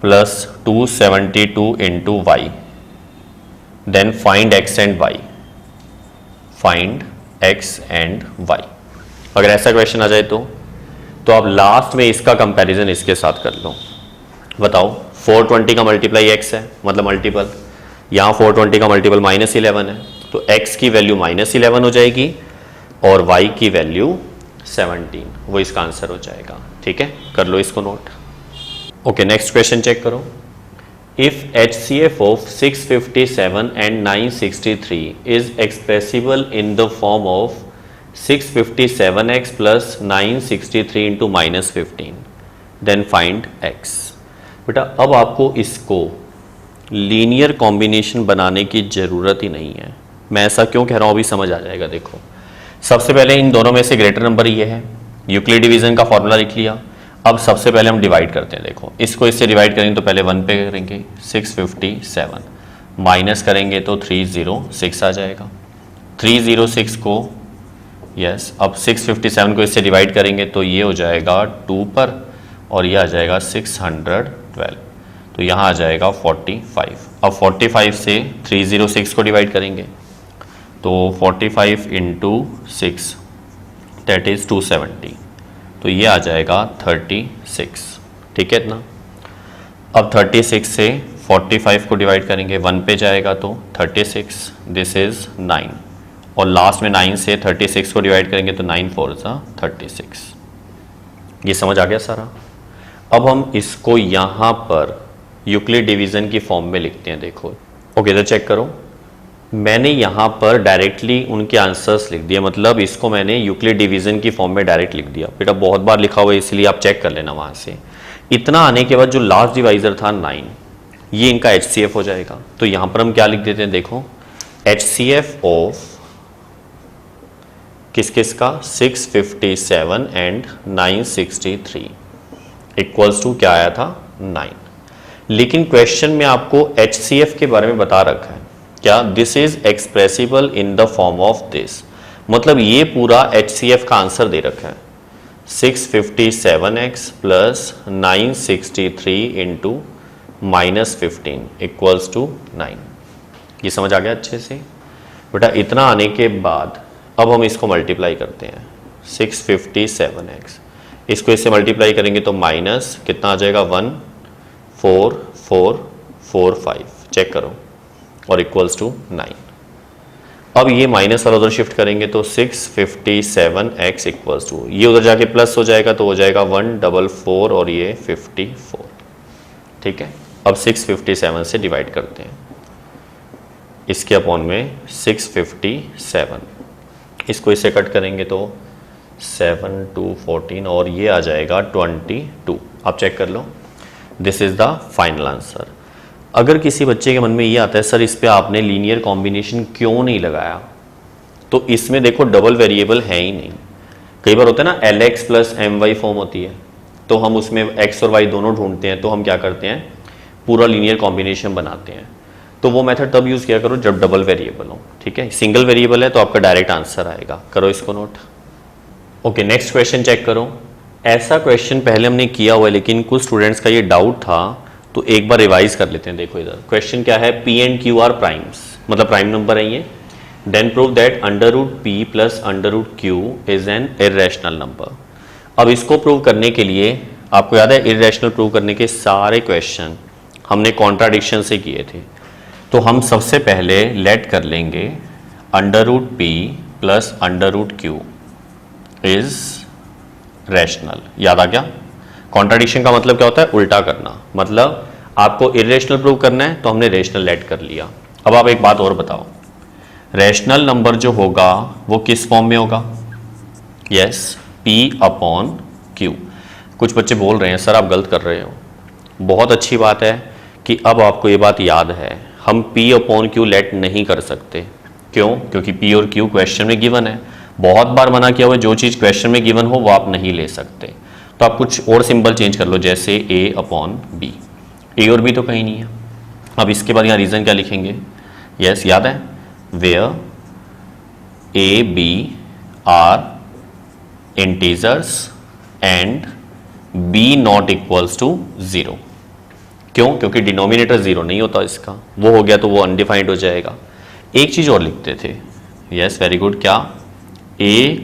plus 272 into y, then find x and y, find x and y. अगर ऐसा क्वेश्चन आ जाए तो आप लास्ट में इसका कंपैरिजन इसके साथ कर लो। बताओ, 420 का मल्टीप्लाई x है, मतलब मल्टीपल, यहां 420 का मल्टीपल -11 है, तो x की वैल्यू -11 हो जाएगी और y की वैल्यू 17, वो इसका आंसर हो जाएगा। ठीक है, कर लो इसको note. Okay, next question check करो। If HCF of 657 and 963 is expressible in the form of 657x plus 963 into -15, then find x। बेटा अब आपको इसको लीनियर कॉम्बिनेशन बनाने की जरूरत ही नहीं है। मैं ऐसा क्यों कह रहा हूं अभी समझ आ जाएगा। देखो, सबसे पहले इन दोनों में से ग्रेटर नंबर ये है, यूक्लिड डिवीजन का फॉर्मूला लिख लिया। अब सबसे पहले हम डिवाइड करते हैं। देखो, इसको इससे डिवाइड करेंगे तो पहले 1 पे करेंगे, 657 माइनस करेंगे तो 306 आ जाएगा। 306 को यस, अब 657 को इससे डिवाइड करेंगे तो ये हो जाएगा 2 पर और ये आ जाएगा 612, तो यहाँ आ जाएगा 45। अब 45 से 306 को डिवाइड करेंगे तो 45 इंटू 6 दैट इज 270, तो ये आ जाएगा 36। ठीक है इतना। अब 36 से 45 को डिवाइड करेंगे, 1 पे जाएगा तो 36, दिस इज 9, और लास्ट में 9 से 36 को डिवाइड करेंगे तो 9 4 36। ये समझ आ गया सारा। अब हम इसको यहाँ पर यूक्लिड डिवीजन की फॉर्म में लिखते हैं। देखो, ओके, तो चेक करो, मैंने यहाँ पर डायरेक्टली उनके आंसर्स लिख दिए, मतलब इसको मैंने यूक्लिड डिवीजन की फॉर्म में डायरेक्ट लिख दिया। बेटा बहुत बार लिखा हुआ है इसलिए आप चेक कर लेना वहाँ से। इतना आने के बाद जो लास्ट डिवाइजर था 9, ये इनका HCF हो जाएगा। तो यहाँ पर हम क्या लिख देते हैं, देखो, HCF ऑफ किस किस का, 657 एंड 963 इक्वल्स टू क्या आया था, 9। लेकिन क्वेश्चन में आपको HCF के बारे में बता रखा है क्या, this is expressible in the form of this, मतलब ये पूरा HCF का आंसर दे रखा है 657x plus 963 into -15 equals to 9। ये समझ आ गया अच्छे से बेटा? इतना आने के बाद अब हम इसको मल्टीप्लाई करते हैं। 657x इसको इससे मल्टीप्लाई करेंगे तो माइनस कितना आ जाएगा 14445, चेक करो, और इक्वल्स टू 9। अब ये माइनस वाला उधर शिफ्ट करेंगे तो 657x इक्वल्स टू, ये उधर जाके प्लस हो जाएगा तो हो जाएगा 144 और ये 54। ठीक है, अब 657 से डिवाइड करते हैं, इसके अपॉन में 657, इसको इससे कट करेंगे तो 7 2 14 और ये आ जाएगा 22। आप चेक कर लो, this is the final answer. अगर किसी बच्चे के मन में ये आता है सर इस पे आपने लीनियर कॉम्बिनेशन क्यों नहीं लगाया, तो इसमें देखो डबल वेरिएबल है ही नहीं। कई बार होता है ना LX प्लस MY फॉर्म होती है, तो हम उसमें X और Y दोनों ढूंढते हैं, तो हम क्या करते हैं पूरा लीनियर कॉम्बिनेशन बनाते हैं। तो वो मेथड तब यूज़ किया करो जब डबल वेरिएबल हो। ठीक है, सिंगल वेरिएबल है तो आपका डायरेक्ट आंसर आएगा। करो इसको note. Okay, next question check करो। ऐसा क्वेश्चन पहले हमने किया हुआ है लेकिन कुछ स्टूडेंट्स का ये डाउट था, तो एक बार रिवाइज कर लेते हैं। देखो इधर क्वेश्चन क्या है, P and Q are primes, मतलब प्राइम नंबर है ये। Then prove that √P plus √Q is an irrational number. अब इसको प्रूव करने के लिए आपको याद है इर्रेशनल प्रूव करने के सारे क्वेश्चन हमने कॉन्ट्राडिक्शन से किए थे, तो हम सबसे पहले लेट कर लेंगे √P plus √Q is rational. याद आ गया? कॉन्ट्राडिक्शन का मतलब क्या होता है, उल्टा करना। मतलब आपको इरेशनल प्रूव करना है तो हमने रेशनल लेट कर लिया। अब आप एक बात और बताओ, रैशनल नंबर जो होगा वो किस फॉर्म में होगा? Yes, P upon Q। कुछ बच्चे बोल रहे हैं सर आप गलत कर रहे हो। बहुत अच्छी बात है कि अब आपको ये बात याद है, हम P अपॉन Q लेट नहीं कर सकते। क्यों? क्योंकि P और Q क्वेश्चन में गिवन है। बहुत बार मना किया हुआ है, जो चीज़ क्वेश्चन में गिवन हो वो आप नहीं ले सकते। तो आप कुछ और सिंबल चेंज कर लो, जैसे A अपॉन B। A और B तो कहीं नहीं है। अब इसके बाद यहाँ रीज़न क्या लिखेंगे? यस, याद है, where A B are integers and B not equals to 0। क्यों? क्योंकि डिनोमिनेटर 0 नहीं होता इसका, वो हो गया तो वो अनडिफाइंड हो जाएगा। एक चीज़ और लिखते थे, यस वेरी गुड, क्या? A,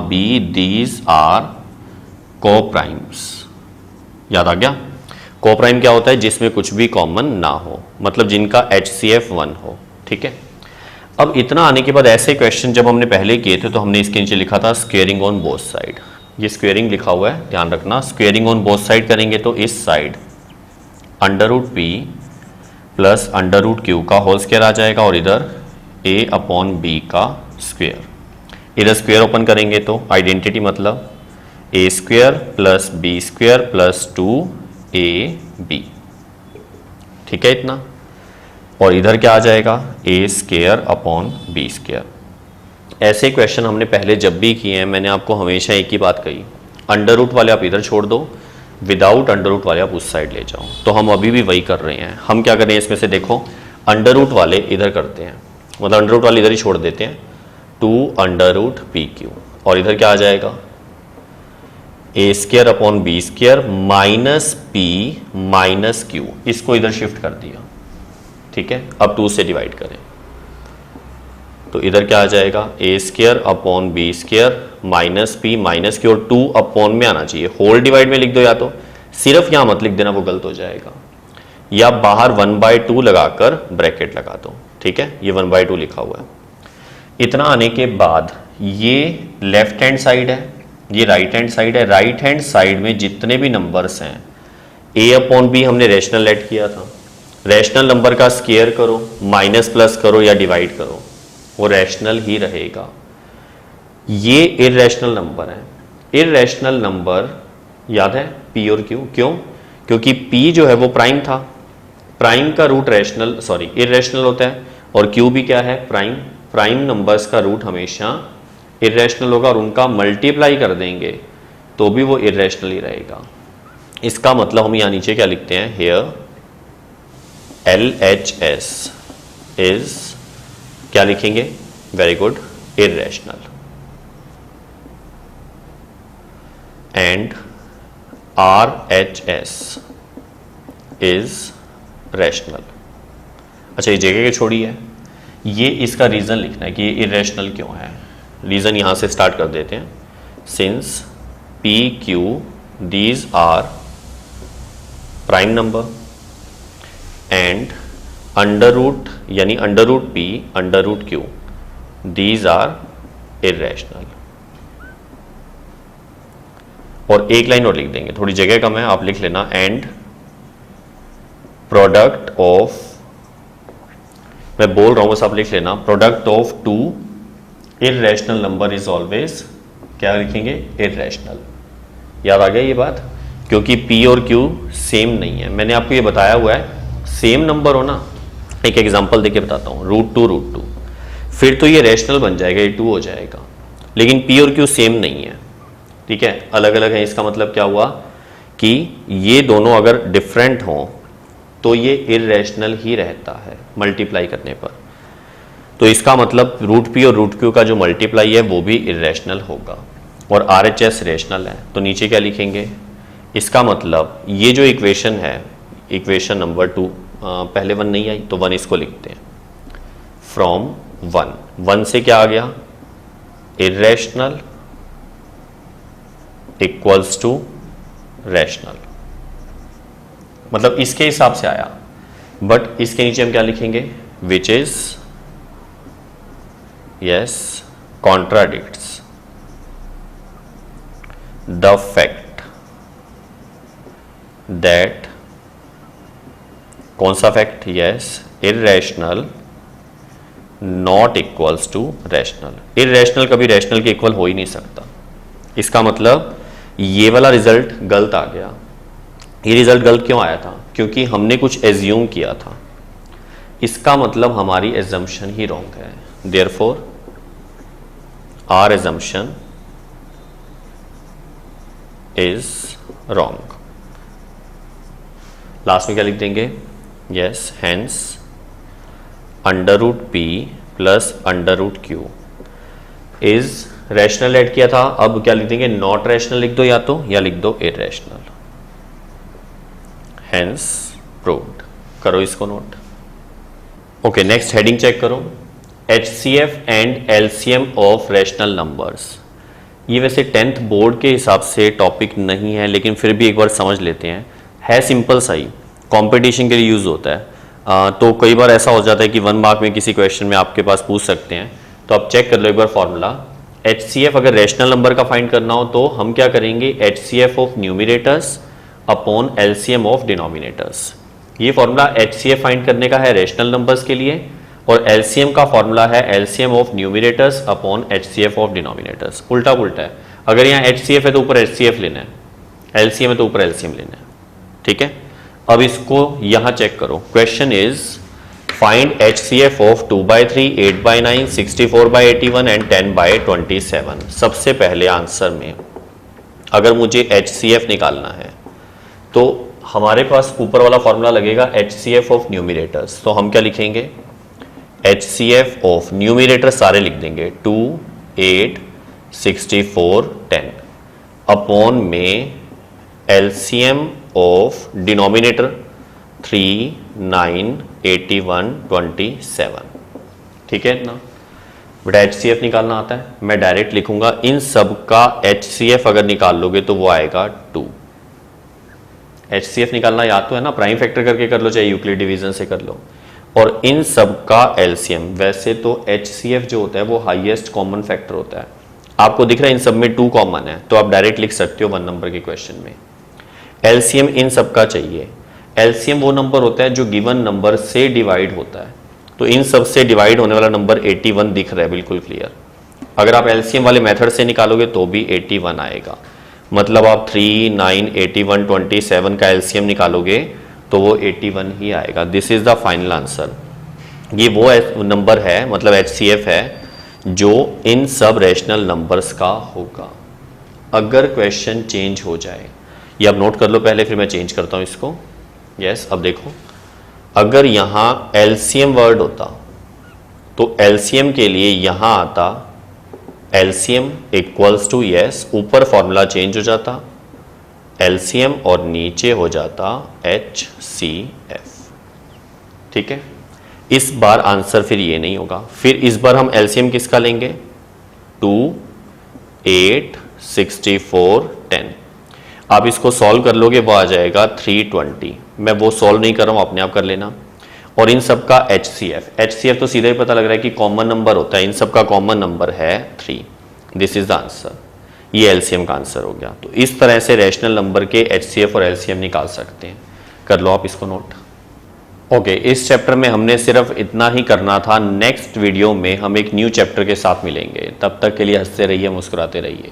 B दीज आर को प्राइम्स। याद आ गया? को प्राइम क्या होता है? जिसमें कुछ भी कॉमन ना हो, मतलब जिनका HCF 1 हो। ठीक है, अब इतना आने के बाद ऐसे क्वेश्चन जब हमने पहले किए थे तो हमने इसके नीचे लिखा था स्क्वेयरिंग ऑन बोथ साइड। ये स्क्वेयरिंग लिखा हुआ है, ध्यान रखना। स्क्वेयरिंग ऑन बोथ साइड करेंगे तो इस साइड √P प्लस √Q का होल स्क्वायर आ जाएगा और इधर A अपॉन B का स्क्वायर। इधर स्क्वायर ओपन करेंगे तो आइडेंटिटी मतलब A square plus B square plus 2AB। ठीक है इतना, और इधर क्या आ जाएगा? A square upon B square. ऐसे क्वेश्चन हमने पहले जब भी किए हैं, मैंने आपको हमेशा एक ही बात कही, अंडर रूट वाले आप इधर छोड़ दो, विदाउट अंडर रूट वाले आप उस साइड ले जाओ। तो हम अभी भी वही कर रहे हैं। हम क्या कर रहे हैं इसमें से, देखो अंडर रूट वाले इधर करते हैं, मतलब अंडर रूट वाले इधर ही छोड़ देते हैं, 2√PQ, और इधर क्या आ जाएगा? A square upon B square minus P minus Q। इसको इधर शिफ्ट कर दिया। ठीक है, अब 2 से डिवाइड करें तो इधर क्या आ जाएगा? A square upon B square minus P minus Q, और 2 अपॉन में आना चाहिए, होल डिवाइड में लिख दो, या तो सिर्फ यहां मत लिख देना, वो गलत हो जाएगा, या बाहर 1/2 लगाकर ब्रैकेट लगा दो। ठीक है, ये 1/2 लिखा हुआ है। इतना आने के बाद ये लेफ्ट हैंड साइड है, ये राइट हैंड साइड है। राइट हैंड साइड में जितने भी नंबर्स हैं, A अपॉन B हमने रैशनल लेट किया था। रैशनल नंबर का स्क्वायर करो, माइनस प्लस करो या डिवाइड करो, वो रैशनल ही रहेगा। ये इर्रेशनल नंबर है। इर्रेशनल नंबर याद है P और Q। क्यों? क्योंकि P जो है वो प्राइम था, प्राइम का रूट रैशनल सॉरी इर्रेशनल होता है, और Q भी क्या है? प्राइम। प्राइम नंबर्स का रूट हमेशा इर्रेशनल होगा, और उनका मल्टीप्लाई कर देंगे तो भी वो इर्रेशनल ही रहेगा। इसका मतलब हम यहाँ नीचे क्या लिखते हैं? हेयर LHS इज क्या लिखेंगे? Very good, irrational. And RHS is rational. अच्छा, ये जगह के छोड़िए, ये इसका रीज़न लिखना है कि ये इरेशनल क्यों है। रीज़न यहाँ से स्टार्ट कर देते हैं। Since P Q these are prime number and under root यानी under root P under root Q these are irrational. और एक लाइन और लिख देंगे, थोड़ी जगह कम है, आप लिख लेना एंड प्रोडक्ट ऑफ, मैं बोल रहा हूं बस आप लिख लेना, product of two irrational number is always, क्या लिखेंगे, इरेशनल। याद आ गया ये बात, क्योंकि P और Q सेम नहीं है। मैंने आपको ये बताया हुआ है, सेम नंबर हो ना, एक एग्जांपल देके बताता हूं, √2 फिर तो ये रैशनल बन जाएगा, ये 2 हो जाएगा। लेकिन P और Q सेम नहीं है, ठीक है, अलग अलग है। इसका मतलब क्या हुआ कि ये दोनों अगर डिफरेंट हों तो ये इरेशनल ही रहता है मल्टीप्लाई करने पर। तो इसका मतलब √P और √Q का जो मल्टीप्लाई है वो भी इरेशनल होगा और RHS रेशनल है। तो नीचे क्या लिखेंगे, इसका मतलब ये जो इक्वेशन है, इक्वेशन नंबर 2, पहले 1 नहीं आई तो 1 इसको लिखते हैं। फ्रॉम 1 से क्या आ गया, इरेशनल इक्वल्स टू रैशनल, मतलब इसके हिसाब से आया। बट इसके नीचे हम क्या लिखेंगे, which is yes contradicts the fact that, कौन सा fact, yes irrational not equals to rational. Irrational कभी रैशनल के इक्वल हो ही नहीं सकता। इसका मतलब ये वाला रिजल्ट गलत आ गया। ये रिजल्ट गलत क्यों आया था, क्योंकि हमने कुछ एज्यूम किया था। इसका मतलब हमारी एजम्पशन ही रॉन्ग है। Therefore our assumption is wrong. Last में क्या लिख देंगे, yes hence √P plus √Q is rational add किया था। अब क्या लिख देंगे, नॉट रैशनल लिख दो, या लिख दो इरेशनल। Hence proved. करो इसको note. Okay, next heading check करो, HCF and LCM of rational numbers. ये वैसे 10th बोर्ड के हिसाब से टॉपिक नहीं है, लेकिन फिर भी एक बार समझ लेते हैं। है सिंपल सा ही, कंपटीशन के लिए यूज होता है। तो कई बार ऐसा हो जाता है कि 1 मार्क में किसी क्वेश्चन में आपके पास पूछ सकते हैं, तो आप चेक कर लो एक बार फॉर्मूला। HCF अगर रैशनल नंबर का फाइंड करना हो तो हम क्या करेंगे, HCF of numerators upon LCM of denominators. ये फॉर्मूला HCF फाइंड करने का है रैशनल नंबर्स के लिए, और LCM का फॉर्मूला है LCM of numerators upon HCF of denominators. उल्टा पुल्टा है, अगर यहाँ HCF है तो ऊपर HCF लेना है, LCM है तो ऊपर LCM लेना है, ठीक है। अब इसको यहाँ चेक करो, question is find HCF of 2/3, 8/9, 64/81 and 10/27। सबसे पहले आंसर में अगर मुझे HCF निकालना है तो हमारे पास ऊपर वाला फॉर्मूला लगेगा HCF ऑफ न्यूमिरेटर्स। तो हम क्या लिखेंगे, HCF ऑफ न्यूमिरेटर सारे लिख देंगे 2, 8, 64, 10 अपॉन में LCM ऑफ डिनोमिनेटर 3, 9, 81, 27, ठीक है ना। बेटा HCF निकालना आता है, मैं डायरेक्ट लिखूंगा इन सब का HCF अगर निकाल लोगे तो वो आएगा 2। HCF निकालना याद तो है ना, प्राइम फैक्टर करके कर लो चाहे यूक्लिड डिवीजन से कर लो। और इन सब का LCM, वैसे तो HCF जो होता है वो हाईएस्ट कॉमन फैक्टर होता है। आपको दिख रहा है इन सब में 2 कॉमन है, तो आप डायरेक्ट लिख सकते हो 1 नंबर के क्वेश्चन में। LCM इन सब का चाहिए। LCM वो नंबर होता है जो गिवन नंबर से डिवाइड होता है। तो इन सब से डिवाइड होने वाला नंबर 81 दिख रहा है, बिल्कुल क्लियर। अगर आप LCM वाले मेथड से निकालोगे तो भी 81 आएगा। मतलब आप 3, 9, 81, 27 का LCM निकालोगे तो वो 81 ही आएगा। This is the final answer. ये वो नंबर है, मतलब HCF है जो इन सब रैशनल नंबर्स का होगा। अगर क्वेश्चन चेंज हो जाए, ये आप नोट कर लो पहले, फिर मैं चेंज करता हूं इसको। यस, अब देखो, अगर यहां LCM वर्ड होता तो LCM के लिए यहां आता LCM इक्वल्स टू, यस ऊपर फॉर्मूला चेंज हो जाता, LCM और नीचे हो जाता HCF। ठीक है, इस बार आंसर फिर ये नहीं होगा। फिर इस बार हम LCM किसका लेंगे? 2, 8, 64, 10। आप इसको सॉल्व कर लोगे, वो आ जाएगा 320। मैं वो सॉल्व नहीं कर रहा हूं, अपने आप कर लेना। और इन सब का HCF तो सीधा ही पता लग रहा है कि कॉमन नंबर होता है। इन सब का कॉमन नंबर है 3। This is the answer. ये LCM का आंसर हो गया। तो इस तरह से रैशनल नंबर के HCF और LCM निकाल सकते हैं। कर लो आप इसको नोट। ओके, इस चैप्टर में हमने सिर्फ इतना ही करना था। नेक्स्ट वीडियो में हम एक न्यू चैप्टर के साथ मिलेंगे। तब तक के लिए हंसते रहिए, मुस्कुराते रहिए।